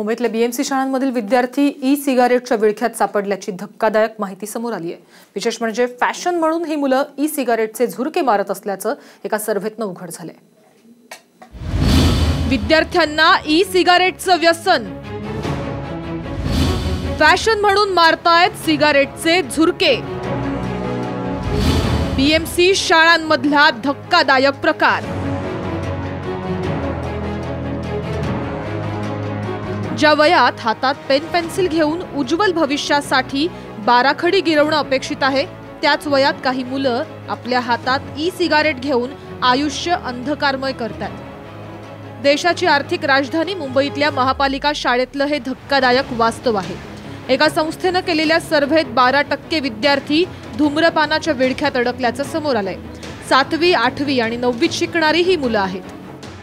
मुंबईतल्या बीएमसी शाळांमधील विद्यार्थी ई सिगारेटच्या विळख्यात सापडल्याची धक्कादायक माहिती समोर आली आहे। विशेष म्हणजे फॅशन म्हणून ही मुलं ई सिगारेटचे झुरके मारत असल्याचं एका सर्व्हेतनं उघड झालंय। विद्यार्थ्यांना ई सिगारेटचं व्यसन, फॅशन म्हणून मारतायत सिगारेटचे झुरके। बीएमसी शाळांमधला धक्कादायक प्रकार। ज्या वयात हातात पेन पेन्सिल घेऊन उज्ज्वल भविष्यासाठी बाराखडी गिरवणं अपेक्षित आहे, त्याच वयात काही मुलं आपल्या हातात ई सिगारेट घेऊन आयुष्य अंधकारमय करतात। देशाची आर्थिक राजधानी मुंबईतल्या महापालिका शाळेतलं हे धक्कादायक वास्तव आहे। एका संस्थेनं केलेल्या सर्व्हेत 12% विद्यार्थी धूम्रपानाच्या विळख्यात अडकल्याचं समोर आलंय। 7वी, 8वी आणि 9वीत शिकणारी ही मुलं आहेत।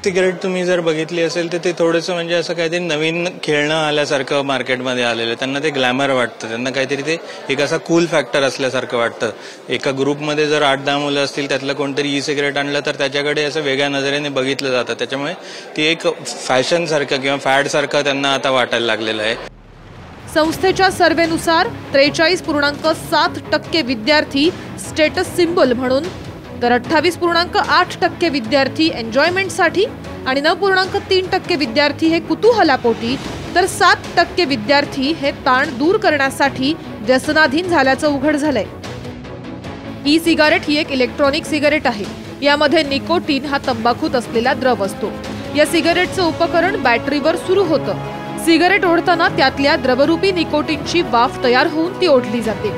सिगारेट तुम्ही जर बघितली असेल तर ते थोडंसं म्हणजे असं काहीतरी नवीन खेळणं आल्यासारखं मार्केटमध्ये आलेलं आहे। त्यांना ते ग्लॅमर वाटतं, त्यांना काहीतरी ते एक असा कूल फॅक्टर असल्यासारखं वाटतं। एका ग्रुपमध्ये जर 8-10 मुलं असतील, त्यातलं कोणतरी ई सिगारेट आणलं तर त्याच्याकडे असं वेगळ्या नजरेने बघितलं जातं। त्याच्यामुळे ती एक फॅशन सारखं किंवा फॅड सारखं त्यांना आता वाटायला लागलेलं आहे। संस्थेच्या सर्व्हेनुसार 43.7% विद्यार्थी स्टेटस सिम्बल म्हणून, तर 28.8% विद्यार्थी एन्जॉयमेंटसाठी आणि 9.3% विद्यार्थी हे कुतूहलापोटी, तर 7% विद्यार्थी हे ताण दूर करण्यासाठी व्यसनाधीन झाल्याचं उघड झालंय। ई सिगारेट ही एक इलेक्ट्रॉनिक सिगारेट आहे। यामध्ये निकोटीन हा तंबाखूत असलेला द्रव असतो। या सिगारेटचं उपकरण बॅटरीवर सुरू होतं। सिगारेट ओढताना त्यातल्या द्रवरूपी निकोटीनची वाफ तयार होऊन ती ओढली जाते।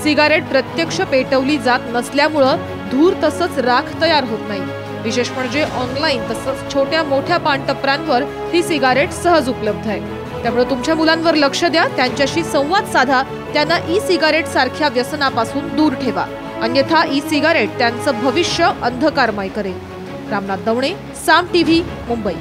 सिगारेट प्रत्यक्ष पेटवली जात नसल्यामुळं धूर तसंच राख तयार होत नाही। विशेष म्हणजे ऑनलाईन तसंच छोट्या मोठ्या पानटपऱ्यांवर ही सिगारेट सहज उपलब्ध आहे। त्यामुळे तुमच्या मुलांवर लक्ष द्या, त्यांच्याशी संवाद साधा, त्यांना ई सिगारेट सारख्या व्यसनापासून दूर ठेवा, अन्यथा ई सिगारेट त्यांचं भविष्य अंधकारमय करेल। रामनाथ दवणे, साम टीव्ही, मुंबई।